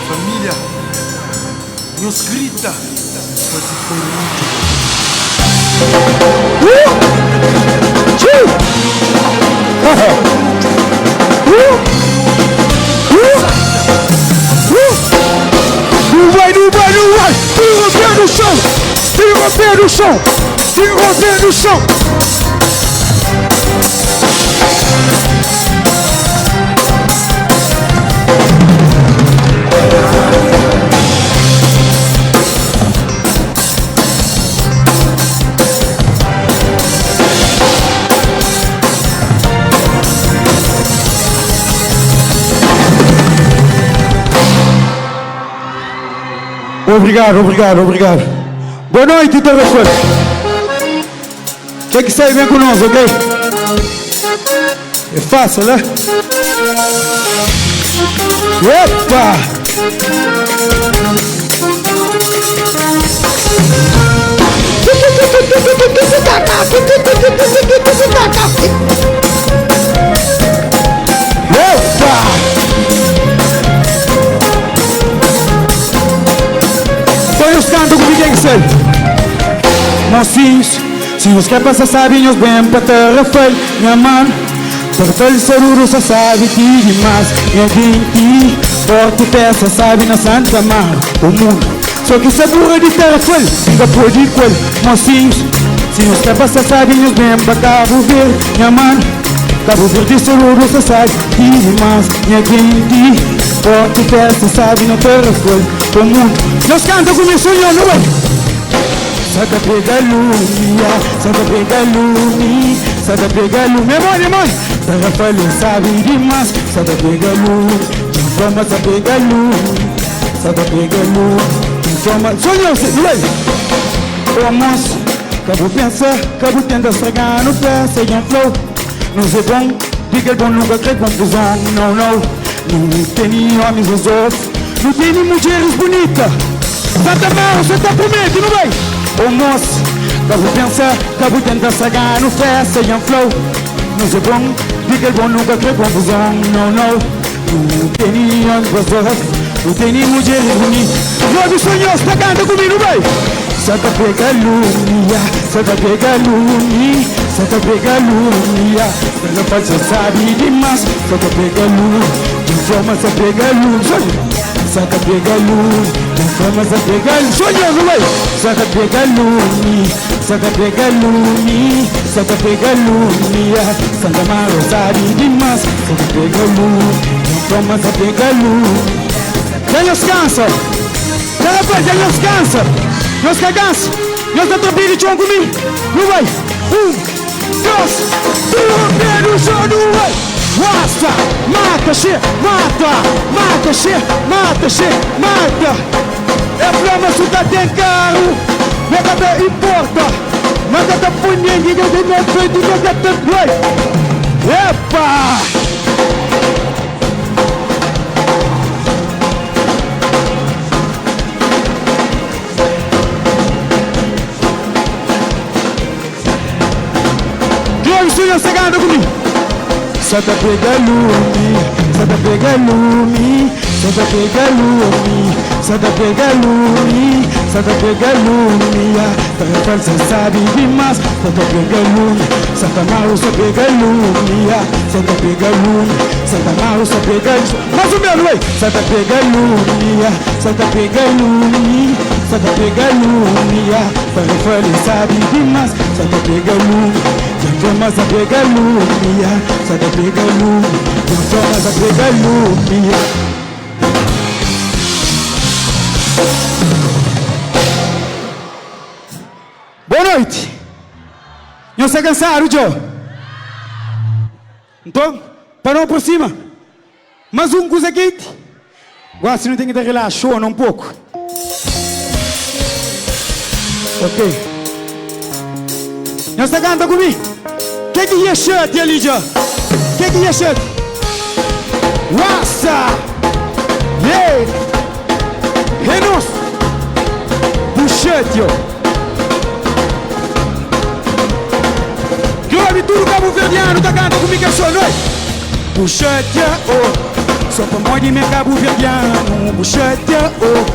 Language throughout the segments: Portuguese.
Família, meus grita, fazer foi Não vai, tira o pé no chão, tira o pé no chão, tira o pé no chão. Obrigado. Boa noite, telefone. Quem que sai vem com nós, ok? É fácil, né? Opa! Os cantos comigo é que sei. Mocinhos, se os que passam sabinhos bem para terra feio, minha mano, para ele ser uru só sabe que demais. Eu vim aqui, porto peça sabe na Santa Mar, o mundo. Só que se burra de terra feio, fica por de coelho. Mocinhos, se os que passam sabinhos bem para Cabo Verde, minha mano, Cabo Verde ser uru só sabe que demais. Eu vim aqui, porto peça sabe na terra feio, o mundo. Nós cantamos com o sonho, não é? Santa pega lumia, Santa pega lumi, Santa pega lumi. Mãe, Santa falha sabe demais. Santa pega lumi, informa, Santa pega lumi, Santa pega lumi, informa. Sonho, não é? Ô moço, cabo pensa, cabo tenta estragar no pé, seja um flow. Não sei bom, diga bom, nunca crê confusão, não. Não tem homens os outros, não tem mulheres bonitas. Santa Mão, você tá prometendo, não vai? Ô moço, cabo pensa, cabo tenta sagar no fé, seja um flow. Não sei bom, diga bom, nunca crê confusão, não. Não tem homens os outros, não tem mulheres bonitas. Jogue sonhos, tá cantando comigo, não vai? Santa pega lumia, Santa pega lumi, Santa pega lumia. Santa faz, você sabe demais. Santa pega lumi, de forma, Santa pega lumi. Santa pega lumi, de forma, Santa pega lumi. Sonho, não vai? Santa pega lumi, Santa pega lumi, Santa pega lumia. Santa Maro sabe demais. Santa pega lumi, de forma, Santa pega lumi. Já nos cansa, já nos cansa. Nós cagamos, nós da trombinha de chão comigo, não vai? 1, 2, 3, no chão, não vai? Rasta, mata, mata. É pra nós que tem carro, nada importa, nada da punha, ninguém tem feito, nada tem vai. Epa! Sonho chegando comigo. Santa pega lumi, Santa pega lumi, Santa pega lumi, Santa pega lumi, Santa pega lumia. Santa França sabe demais. Santa pega lumi, Santa Mauro só pega lumia. Santa pega lumi, Santa Mauro só pega lumi. Mais ou menos, ué. Santa pega lumia, Santa pega lumi, Santa pega lumia. Santa França sabe demais. Santa pega lumi. Forma Santa pega lumia, Santa pega lumi, forma Santa pega lumia. Boa noite. Não se cansaram, Joe? Então, parou por cima. Mas coisa quente. Agora se não tem que relaxar um pouco. Ok. Não se canta comigo. Que é shirt, Elijah? Que é shirt? Rasta! Yeah! Renus! Do shirt, yo! Globo tudo cabo verdeano, tá cantando comigo, é só nós! Do shirt, yeah, oh! Só pra morrer me cabo verdiano, buchete, oh.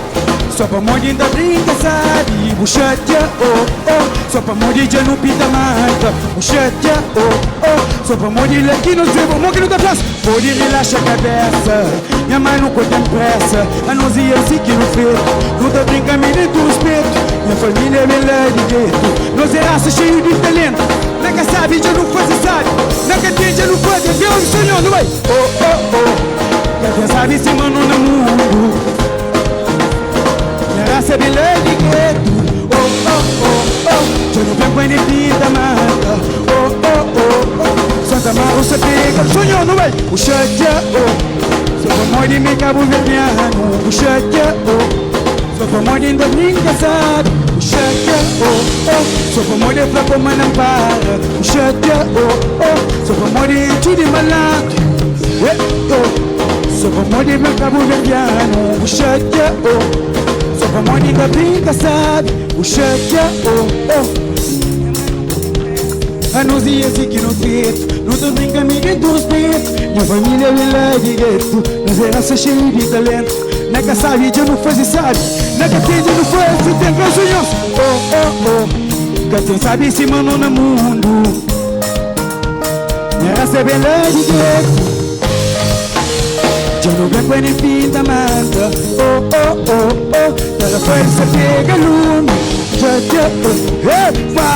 Só pra morrer da brinca, sabe, buchete, oh, oh. Só pra morrer já no pinta mata, buchete, oh, oh. Só pra morrer aqui no zebo, morre no da praça. Pode relaxa a cabeça, minha mãe não tem pressa. A nós ia assim que não feito, não tá brincando, me do respeito. Minha família é melhor de gueto, nós é raça cheio de talento. Nunca sabe, já não faz, sabe, nunca tem, já não faz, Deus me sonhou, não é? Oh, oh, oh. Quem sabe se mano no mundo. Minha raça é melhor de gueto. Oh, oh, oh, oh. Já não vem com energia da mata. Oh, oh, oh, oh. Santa Maria se pega. Sonhou, não é? O chate, oh. Só pra morrer me cabo vermelho. O chate, oh. Só pra morrer da brinca, sabe? O chate, oh, oh. Só pra morrer fraco, mas não para. O chate, oh, oh. Só pra morrer tudo malandro. Oh. Só pra morrer me cabo vermelho. O chate, oh. Só pra morrer da brinca, sabe? O chate, oh, oh. A nós ia assim que não feito, não tô brincando, me do respeito. Minha família é lá de gueto, nós é raça cheia de talento. Nunca sabe, já não faz e sabe, nunca tem, já não faz, se tem canções. Oh, oh, oh, que tem sabe se mano no mundo. Minha raça é bem lá de gueto. Já não vem com ele fim da mata. Oh, oh, oh, oh. Cada força pega lume. Já, oh. Epa!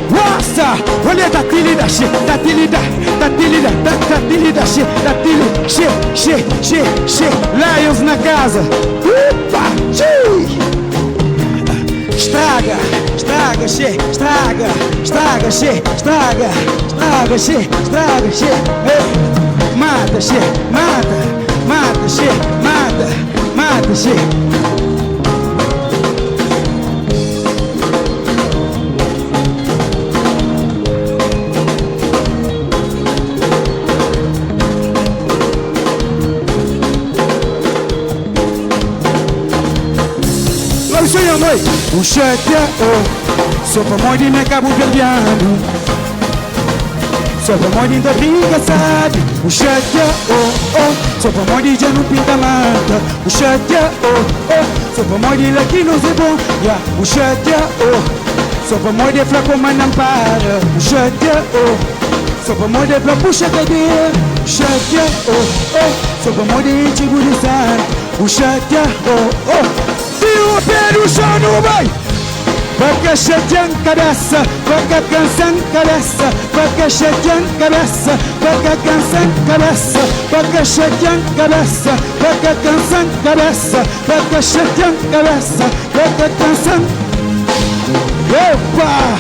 Nossa! Olha da tilida, che, da tilida, da tilida, da tilida, che, da tilida, che. Lions na casa. Upa! Estraga, estraga, che, estraga, estraga, che, estraga, estraga, che, estraga, che. Mata, che, mata, mata, che, mata, mata, che. O chate, oh. Só pra morrer me cabo verdeando. Só pra morrer da briga, sabe? O chate, oh, oh. Só pra morrer já não pinta mata. O chate, oh, oh. Só pra morrer aqui no zebom. Yeah. O chate, oh. Só pra morrer fraco, mas não para. O chate, oh. Só pra morrer pra puxa cadeira. O chate, oh, oh. Só pra morrer tipo de sangue. O chate, oh, oh. Tio Pedro só não vai. Vaca chatean cabeça, vaca canção cabeça, vaca chatean cabeça, vaca canção cabeça, vaca chatean cabeça, vaca canção cabeça, vaca chatean cabeça, vaca canção. Opa!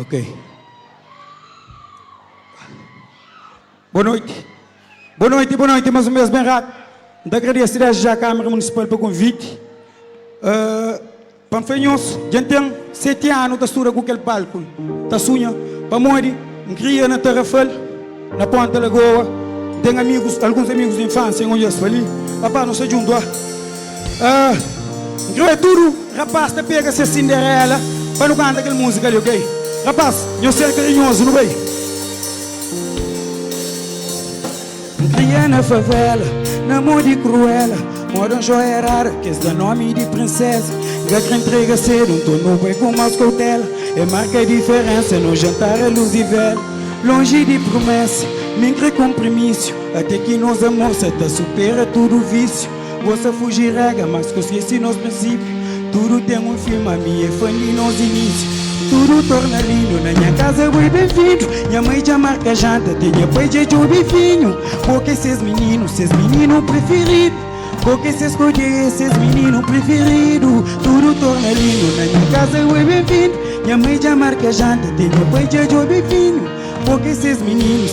Ok. Boa noite. Boa noite, mais uma vez bem rápido. Agradecer já a Câmara Municipal pelo convite. Panfenhos, já tem 7 anos da estuda com aquele palco. Está sonha, para morrer, cria na Terrafel, na Ponta da Lagoa. Tem amigos, alguns amigos de infância, onde eu ali. Papá, não se juntou. É tudo, rapaz, te pega ser Cinderela, para não cantar aquela música ali, ok? Rapaz, eu sei carinhoso, não bem? Cria na favela, na mão de cruela, mora um joia rara, que é nome de princesa. Gacra entrega cedo, um torno bem com mais cautela. É marca a diferença, no jantar é luz e vela. Longe de promessa, mincre compromisso. Até que nos amor, se tá supera tudo vício. Você fugir rega, mas que esqueci nos princípios. Tudo tem um filme, a minha fã de nos inícios. Tudo torna lindo, na minha casa eu é bem-vindo. Minha mãe já marca janta, tinha pai de bifinho. Porque esses meninos preferidos. Porque se escolher esses meninos preferidos. Tudo torna lindo, na minha casa eu é bem-vindo. Minha mãe já marca janta, tem meu pai já joga fino. Porque esses meninos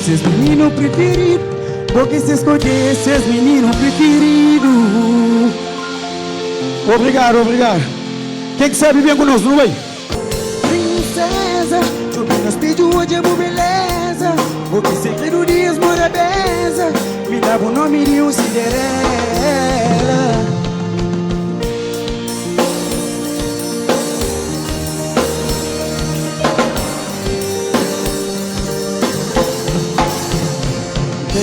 preferidos. Porque se escolher esses meninos preferidos. Obrigado, obrigado. Quem que sabe bem conosco, não vai? Princesa, tu nos pediu hoje é beleza. Porque segredo dias mora beza. Me dava o nome de um Cinderela.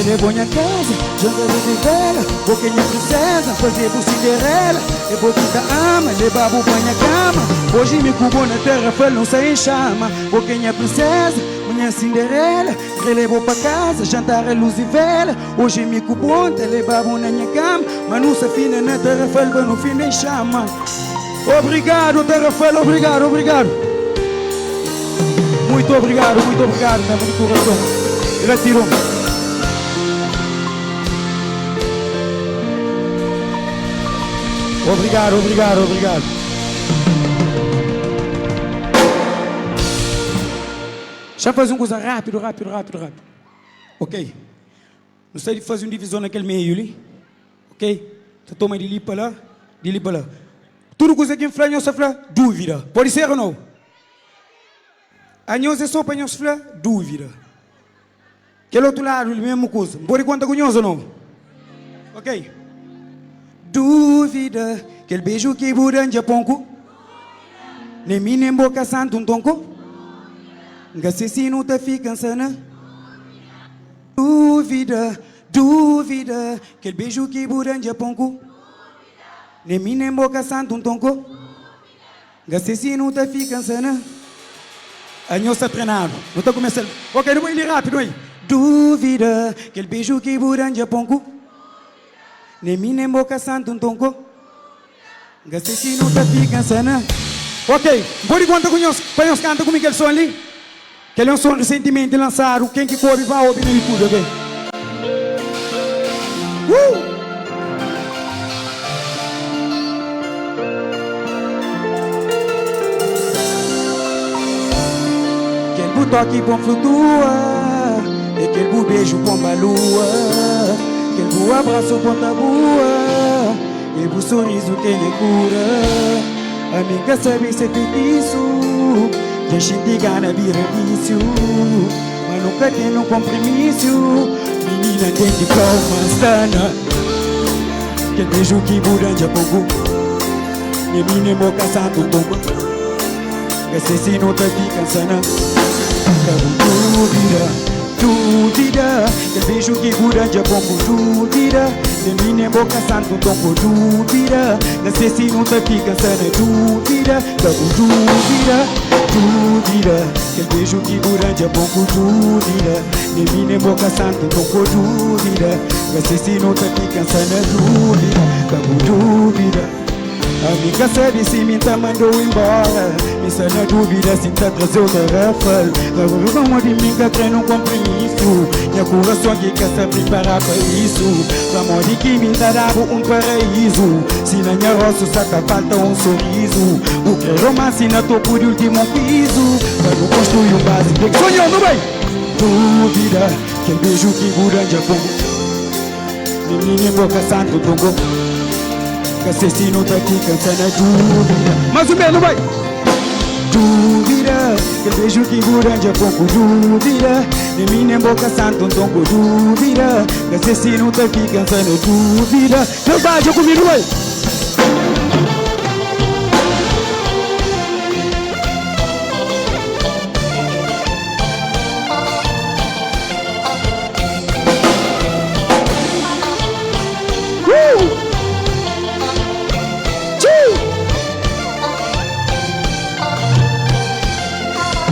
Levou minha casa, janta de vela. Porque minha princesa fazer por Cinderela. E porque da ama, levava o banho à cama. Hoje me cubou na terra, foi não sai em chama. Porque minha princesa, minha Cinderela, relevou pra casa, jantar a luz e vela. Hoje me cubou, te levava na minha cama. Mas não se afina na terra, foi no fim em chama. Obrigado, terra, foi obrigado, obrigado. Muito obrigado, na minha coração. Gratidão. Obrigado, obrigado, obrigado. Já faz uma coisa rápido. Ok? Não sei de fazer uma divisão naquele meio ali. Ok? Você toma de ali para lá, Tudo coisa que infla, você fala dúvida. Pode ser ou não? A nós é só para nós falar dúvida. Aquele outro lado, a mesma coisa. Pode contar com nós ou não? Ok? Dúvida, aquele beijo que buranja ponco. Nem mim nem boca santo um tonco. Assassino tá ficando sana. Dúvida, aquele beijo que buranja ponco. Nem mim nem boca santo um tonco. Assassino tá ficando sana. A nós está treinado. Não está começando. Ok, não vou ir rápido aí. Dúvida, aquele beijo que buranja ponco. Nem mim nem boca santo um tonco. Assassino tá ficando sana. Ok, pode contar com nós. Para nós cantar comigo aquele som ali. Aquele é um som recentemente lançado. Quem que corre vai ouvir no YouTube, ok? Aquele toque bom flutua. E aquele beijo com a lua. Aquele abraço com a boa. E o sorriso que lhe cura. Amiga sabe ser feitiço. Já gente gana vira vício. Mas nunca tem um compromisso. Menina tem de calma sana. Que beijo que buranja pouco. Nem mim nem boca santo um pouco. Que assassino tá ficando sana. Dúvida, que beijo que buranja pouco. Dúvida, nem mim nem boca santo um pouco. Dúvida, que assassino tá ficando sana. Dúvida, que beijo que buranja pouco. Dúvida, nem mim nem boca santo um pouco. Dúvida, que assassino tá ficando sana. Dúvida. Amiga sabe se me tá mandou embora. Me sai na dúvida se tá trazendo tarefas. Agora vamos de mim que treino um compromisso. Minha coração que quer se preparar para isso. Vamos de que me tá dando um paraíso. Se na minha roça só tá falta um sorriso. O que é romance na topo de último piso. Quando construir um base que sonhou, não vai? Dúvida, que beijo que buranja pongo. Menina em boca santo tongo. Que assassino tá aqui cansando a dúvida. Mas o meu não vai. Dúvida, que beijo que buranja pouco. Dúvida, nem mim nem boca santo um tongo. Dúvida, que assassino tá aqui cansando a dúvida. Meu pai, eu comigo, vai.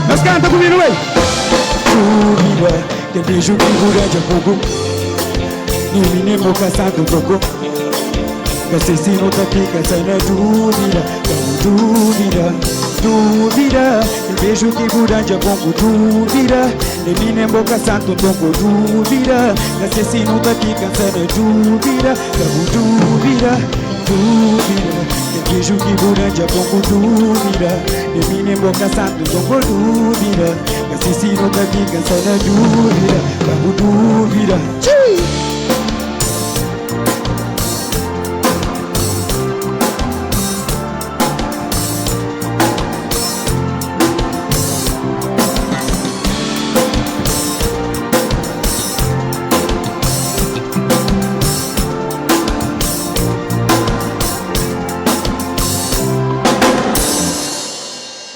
Mas canta comigo, ué! Dúvida, que beijo que buranja pouco. Nem mim nem boca santo um tongo. Que assassino tá aqui cansando a dúvida. Dúvida, que beijo que buranja pouco. Dúvida, nem mim nem boca santo um tongo. Dúvida, que assassino tá aqui cansando a dúvida. Dúvida, que vejo que durante a pouco dúvida. De mim nem boca santo, não por dúvida. Que se nunca fica só na dúvida. Pago dúvida.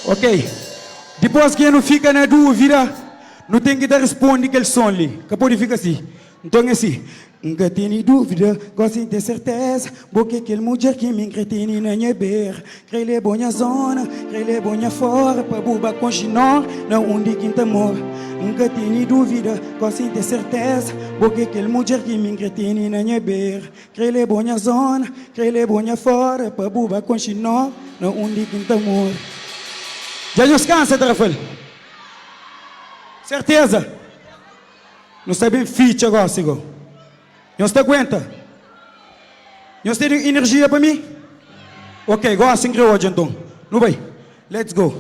Ok, depois que não fica na dúvida, não tem que dar responde que ele som ali. Acabou de ficar assim. Então é assim. Nunca tenho dúvida, gosto de ter certeza. Porque aquele mulher que me entretém na minha beira. Crele bonha zona, crele bonha fora. Para buba com chinó, não onde quinta amor. Nunca tenho dúvida, gosto de ter certeza. Porque aquele mulher que me entretém na minha beira. Crele bonha zona, crele bonha fora. Para buba com chinó, não onde quinta amor. Já nos cansa, Rafael? Certeza? Não sabem fit agora, Sigo. Não se aguenta? Não se tem energia para mim? Ok, agora assim que hoje então. Não vai? Let's go.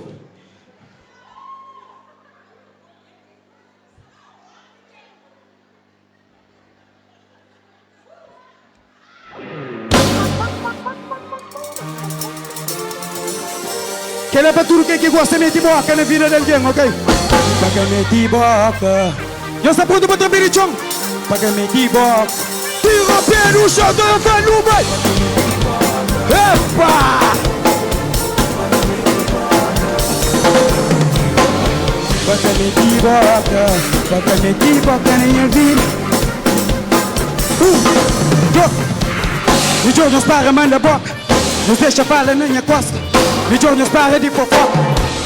Que é para tudo que gosta de meter boca na vida de alguém, ok? Para meter boca. Eu estou pronto para também, chão. Para meter boca. Tira o pé no chão, eu vou no vai. Epa! Para meter boca na minha vida. E João nos para, manda boca. Nos deixa falar na minha costa. Me jogas para de fofoca.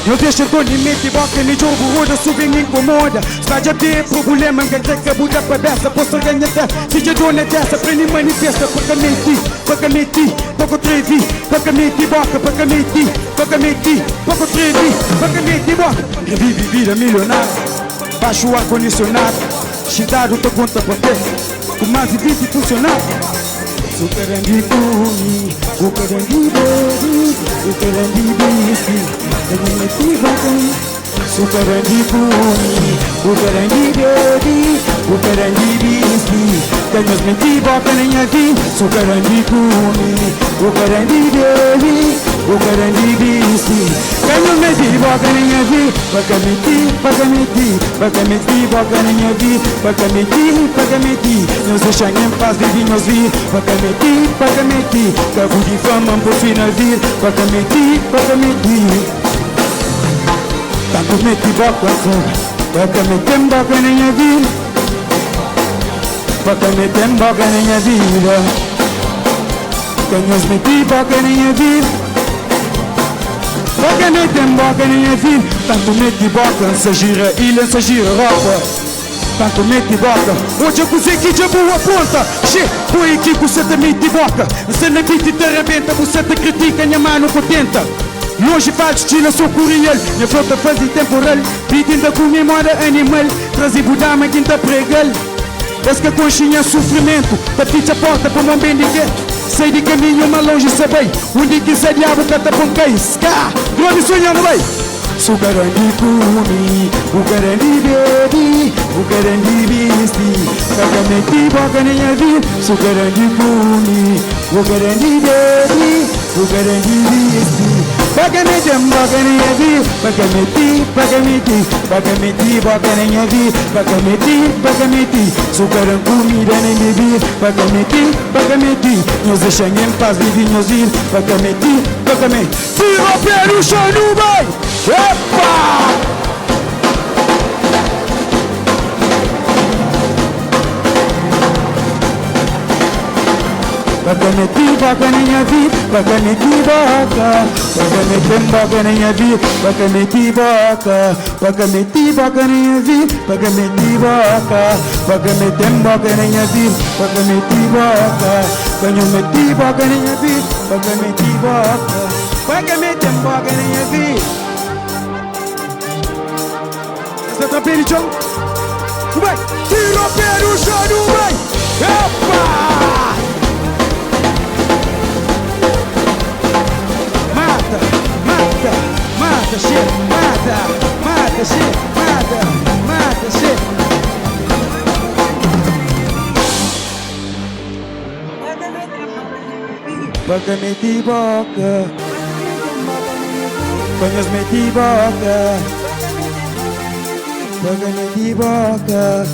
Eu deixo com limite e boca. Me jogo roda, subi me incomoda. Sai de ter problema, que tem que mudar para dessa. Posso ganhar até, se de dona dessa. Pra mim manifesta, para mentir, para mentir. Pouco trevi, para mentir boca, para mentir. Para mentir, pouco trevi, para mentir boca. Revive vida milionária. Baixo o ar-condicionado. Chidado, tô conta pra ter. Com mais de 20 funcionários. Sukarandi kumi, ukarandi bodi, ukarandi bisi, ukarandi bakani. Sukarandi kumi, ukarandi bodi, ukarandi bisi, kanhas menti boca na minha vida. Sukarandi kumi, ukarandi bodi, ukarandi bisi, kanhas menti boca na minha vida. Baka menti boca na minha vida. Baka menti, nos deixa em paz, vivinhos vir. Baka menti, cabo de fama por final vir. Baka menti, tanto meti boca fora. Baka metem boca na minha vida. Baka metem boca na minha vida. Canhas meti boca na minha vida. Baka metem boca na minha vida. Tanto meti boca, se gira ilha, se gira roupa. Tanto mete boca, hoje eu consegui de boa ponta. Che, foi aqui que você também te boca. Você não te arrebenta, você te critica, minha mano contenta. E hoje faz estilo, sou curiel. Minha frota faz temporal. Pedindo com memória animal. Trazi budama, quinta pregal. Esse que a conchinha sofrimento. Tapite a porta para não bem ninguém. Sei de caminho, mas longe saber. Onde quiser diabo, cata com quem. Ska, grande sonhando, vai. Sukarandi kumi, ukarandi bedi, ukarandi bisti. Baka menti boca na minha vida. Sukarandi kumi, ukarandi bedi, ukarandi bisti. Baka menti boca na minha vida. Baka menti boca na minha vida. Baka menti, sukarandi comida na minha vida. Baka menti, nos deixa em paz, vivinhos vir. Baka menti. Tira o pé no chão, não vai. Epa! Baka meti boca na minha vida. Baka meti boca. Baka meti boca na minha vida. Baka meti boca. Baka meti boca na minha vida. Baka meti boca. Baka meti boca na minha vida. Baka meti boca. Canho meti boca na minha vida. Baka meti boca. Baka meti boca na minha vida. Essa tá perichão. Vai. Tira o pé no chão, vai. Epa! mata, shit, mata, shit, mata, shit. Porque me equivoca, Conhas me equivoca, porque me equivoca.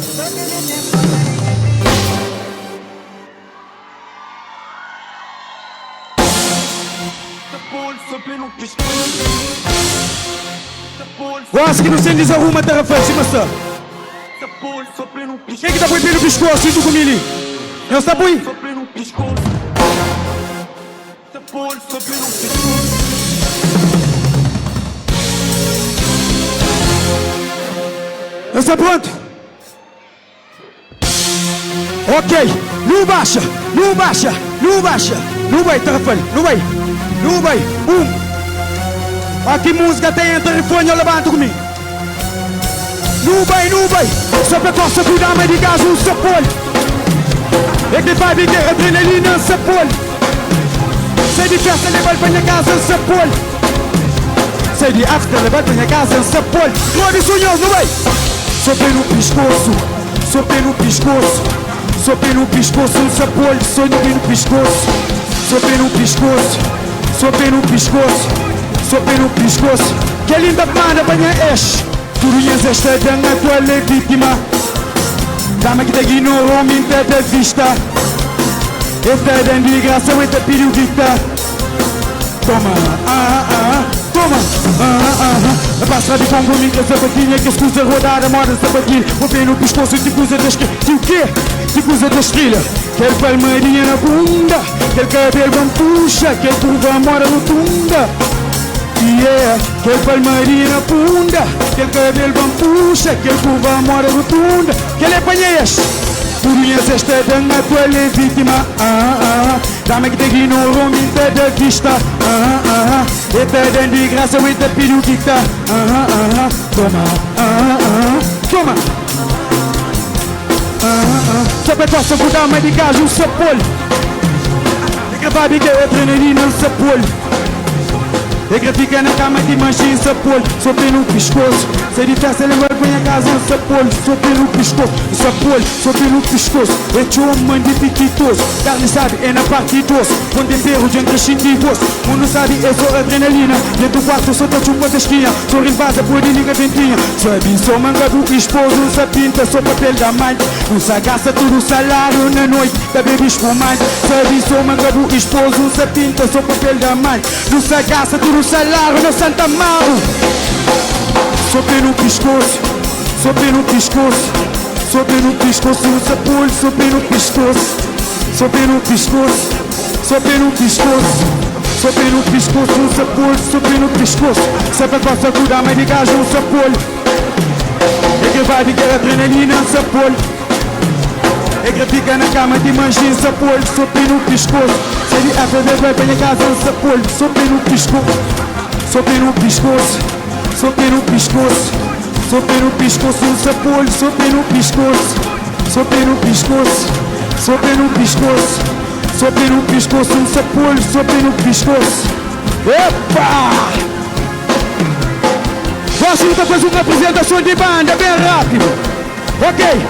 Gosto que não se desarruma, terra flex, maçã. Quem que tá põe pelo pescoço, tu comigo? Eu está põe? Eu estou pronto? Ok, não baixa, não baixa, não baixa. Não vai, terra flex, não vai. Não vai, Aqui música tem telefone, eu levanto comigo. Não vai. Só pra costa cuidar, mas de gás um sapolho. É que vai vir adrenalina, sapolho. Sei de festa, levar pra minha casa, sapolho. Sei de after, levar pra minha casa, sapolho. Glória sonhou, não vai. Sopei no pescoço, sopei no pescoço. Sopei no pescoço, um sapolho. Sonho no pescoço, sopei no pescoço. Sopei no pescoço, sopei no pescoço. Que linda manda banha ex. Turunhas esta danga tua legítima. Dama que te ignorou, me impede a vista. Esta dando de graça, esta periodita. Toma, toma, passa de Congo, me que sapatinha. Que escusa rodar a moda sapatilha. Sopei no pescoço, te acusa das que. O quê? Te acusa das trilhas. Quer palmaria na bunda, quer cabelo bem puxa, quer curva mora rotunda. Yeah, quer palmaria na bunda, quer cabelo bem puxa, quer curva mora rotunda. Quer é panheias, turunhas esta danga tua legítima. Dama que te ignorou, me impede a vista. Eta dando de graça, eta periodita. Toma, toma. Só pra costa cuidar, mas de gás um sapolho. É que vai vir adrenalina, um sapolho. É que fica na cama de manchinha, sapolho. Sopei no pescoço. Sei de festa, levar pra minha casa, um sapolho. Sopei no pescoço, sapolho. Sopei no pescoço. É chuma de piquitoso. Carne sabe, é na parte doce. Com tempero de encrescentivoso. Mundo sabe, é só adrenalina. Dentro do quarto, só tô chumbo da esquina. Sou rivada, por ninguém ventinha. Sabe, sou manga do esposo. Não se pinta, sou papel da mãe. Não se gasta tudo o salário na noite. Da bebê espumante. Sabe, sou manga do esposo. Não se pinta, sou papel da mãe. Não se gasta tudo o salário na Santa Mão. Sopei no pescoço, sopei no pescoço. Sopei no pescoço, um sapolho. Sopei no pescoço, sopei no pescoço. Sopei no pescoço, sopei no pescoço, um sapolho. Sopei no pescoço. Sempre posso cuidar, mas de gás um sapolho. É que vai vir adrenalina, um sapolho. É que fica na cama de manchinha, sapolho. Sopei no pescoço. Sei de FD, vai pra minha casa, um sapolho. Sopei no pescoço, sopei no pescoço. Sopei no pescoço, sopei no pescoço, um sapolho. Sopei no pescoço, sopei no pescoço. Sopei no pescoço, sopei no pescoço, um sapolho. Sopei no pescoço. Epa! Gosto de fazer uma apresentação de banda bem rápido. Ok?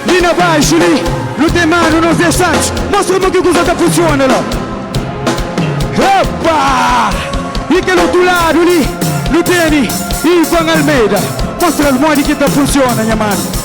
Lina baixo, ali, no tem mano, nos de Santos. Mostra-me que coisa funciona lá. Epa! E que no outro lado ali, no tênis, Ivan Almeida. Mostra as modas que funciona, minha mano.